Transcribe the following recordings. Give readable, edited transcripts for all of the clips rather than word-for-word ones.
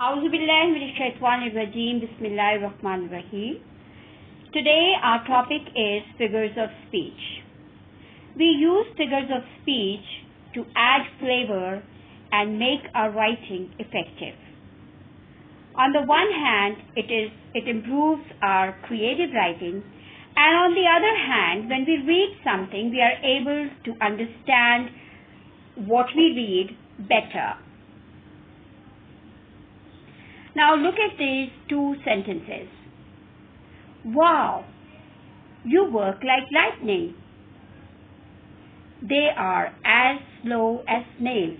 Auzubillahiminash-shaytanir-rajeem. Bismillahir-rahmanir-rahim. Today our topic is figures of speech. We use figures of speech to add flavor and make our writing effective. On the one hand, it improves our creative writing, and on the other hand, when we read something, we are able to understand what we read better. Now look at these two sentences. Wow, you work like lightning. They are as slow as snails.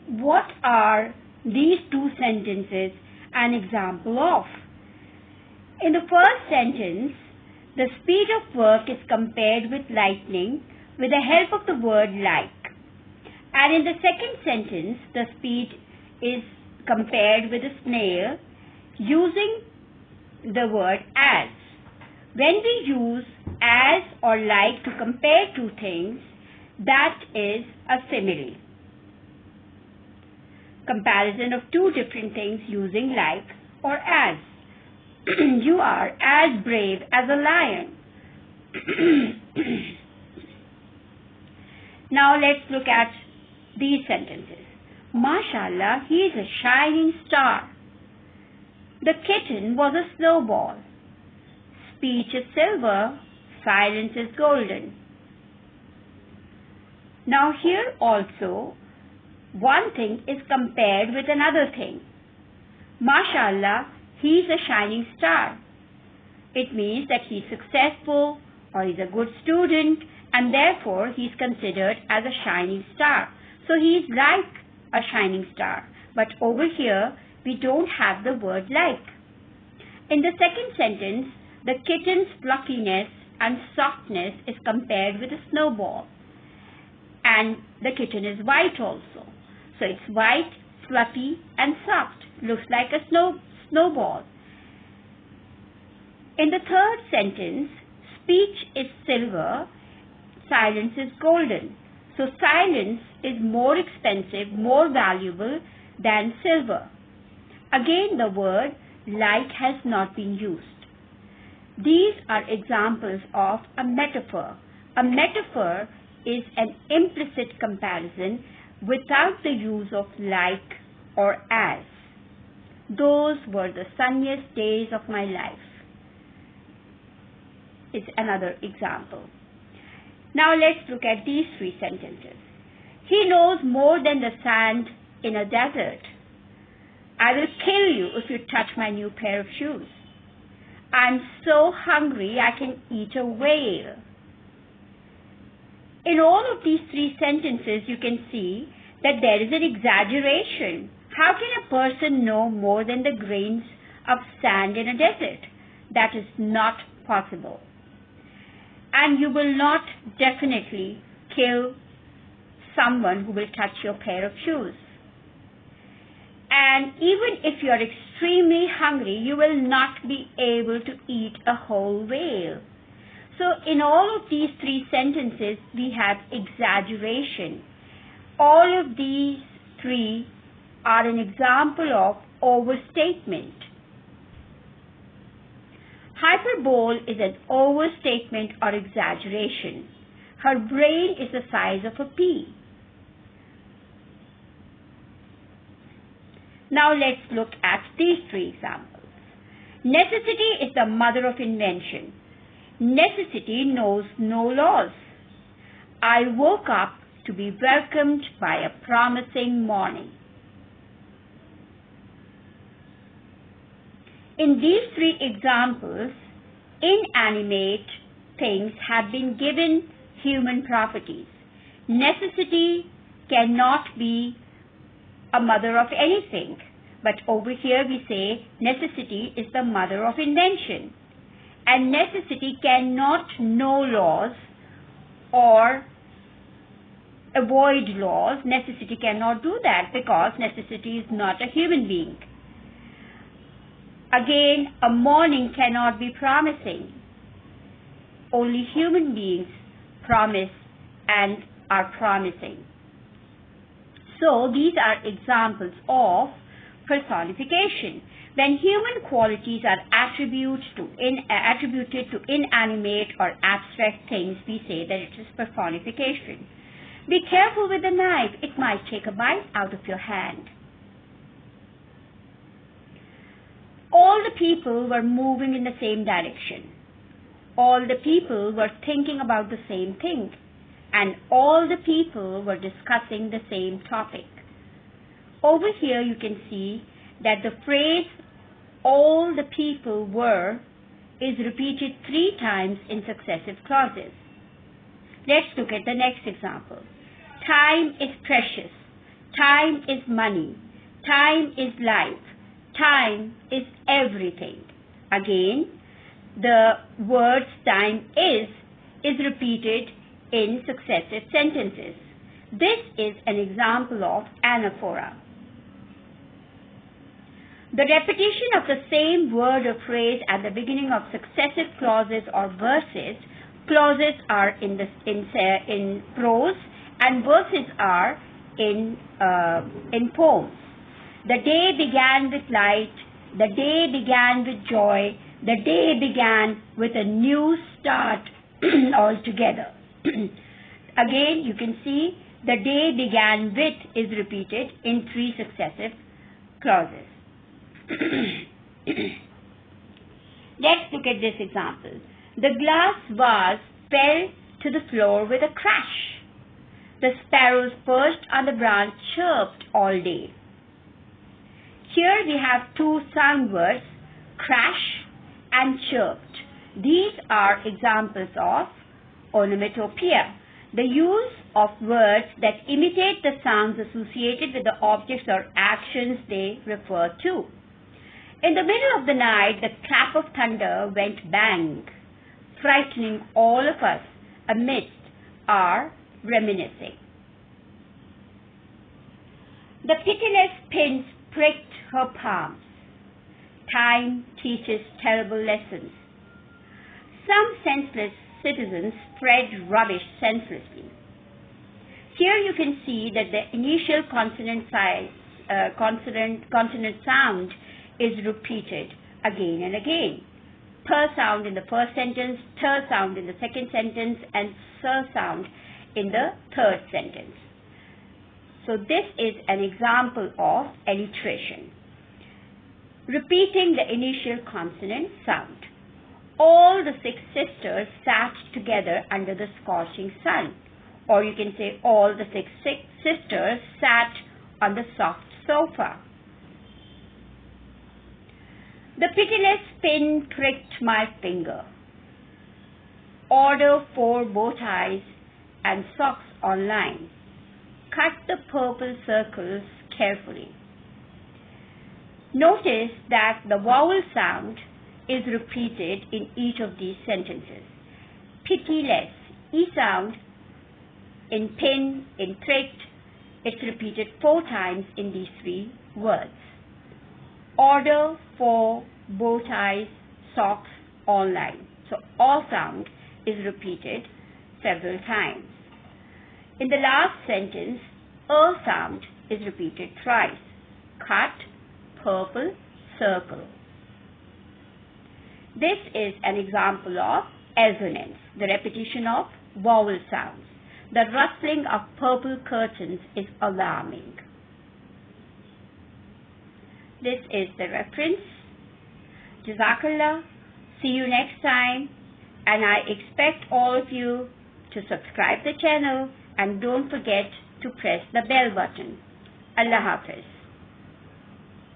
What are these two sentences an example of? In the first sentence, the speed of work is compared with lightning with the help of the word like. And in the second sentence, the speed is compared with a snail using the word as. When we use as or like to compare two things, that is a simile. Comparison of two different things using like or as. You are as brave as a lion. Now let's look at these sentences. Mashallah, he is a shining star. The kitten was a snowball. Speech is silver, silence is golden. Now here also, one thing is compared with another thing. Mashallah, he is a shining star. It means that he is successful or he is a good student, and therefore he is considered as a shining star. So he is like a shining star. But over here, we don't have the word like. In the second sentence, the kitten's fluffiness and softness is compared with a snowball. And the kitten is white also. So it's white, fluffy, and soft. Looks like a snowball. In the third sentence, speech is silver, silence is golden. So silence is more expensive, more valuable than silver. Again, the word like has not been used. These are examples of a metaphor. A metaphor is an implicit comparison without the use of like or as. Those were the sunniest days of my life. It's another example. Now let's look at these three sentences. He knows more than the sand in a desert. I will kill you if you touch my new pair of shoes. I'm so hungry I can eat a whale. In all of these three sentences, you can see that there is an exaggeration. How can a person know more than the grains of sand in a desert? That is not possible. And you will not definitely kill someone who will touch your pair of shoes. And even if you are extremely hungry, you will not be able to eat a whole whale. So in all of these three sentences, we have exaggeration. All of these three are an example of overstatement. Hyperbole is an overstatement or exaggeration. Her brain is the size of a pea. Now let's look at these three examples. Necessity is the mother of invention. Necessity knows no laws. I woke up to be welcomed by a promising morning. In these three examples, inanimate things have been given human properties. Necessity cannot be a mother of anything, but over here we say necessity is the mother of invention. And necessity cannot know laws or avoid laws. Necessity cannot do that because necessity is not a human being. Again, a morning cannot be promising. Only human beings promise and are promising. So these are examples of personification. When human qualities are attributed to inanimate or abstract things, we say that it is personification. Be careful with the knife. It might take a bite out of your hand. All the people were moving in the same direction. All the people were thinking about the same thing. And all the people were discussing the same topic. Over here you can see that the phrase all the people were is repeated 3 times in successive clauses. Let's look at the next example. Time is precious. Time is money. Time is life. Time is everything. Again, the words time is repeated in successive sentences. This is an example of anaphora. The repetition of the same word or phrase at the beginning of successive clauses or verses. Clauses are in prose and verses are in poems. The day began with light. The day began with joy. The day began with a new start altogether. Again, you can see the day began with is repeated in 3 successive clauses. Let's look at this example. The glass vase fell to the floor with a crash. The sparrows perched on the branch chirped all day. Here we have 2 sound words, crash and chirped. These are examples of onomatopoeia, the use of words that imitate the sounds associated with the objects or actions they refer to. In the middle of the night, the clap of thunder went bang, frightening all of us amidst our reminiscing. The pitiless pins pricked her palms. Time teaches terrible lessons. Some senseless citizens spread rubbish senselessly. Here you can see that the initial consonant sound is repeated again and again. Per sound in the first sentence, ter sound in the second sentence, and sir sound in the third sentence. So this is an example of alliteration. Repeating the initial consonant sound. All the 6 sisters sat together under the scorching sun. Or you can say all the 6 sisters sat on the soft sofa. The pitiless pin pricked my finger. Order 4 bow ties and socks on line. Cut the purple circles carefully. Notice that the vowel sound is repeated in each of these sentences. Pitiless, E sound in pin, in pricked, it's repeated 4 times in these 3 words. Order 4 bow ties, socks, online. So all sound is repeated several times. In the last sentence, sound is repeated thrice. Cut, purple, circle. This is an example of assonance, the repetition of vowel sounds. The rustling of purple curtains is alarming. This is the reference. Jazakallah. See you next time. And I expect all of you to subscribe the channel and don't forget to press the bell button. Allah Hafiz.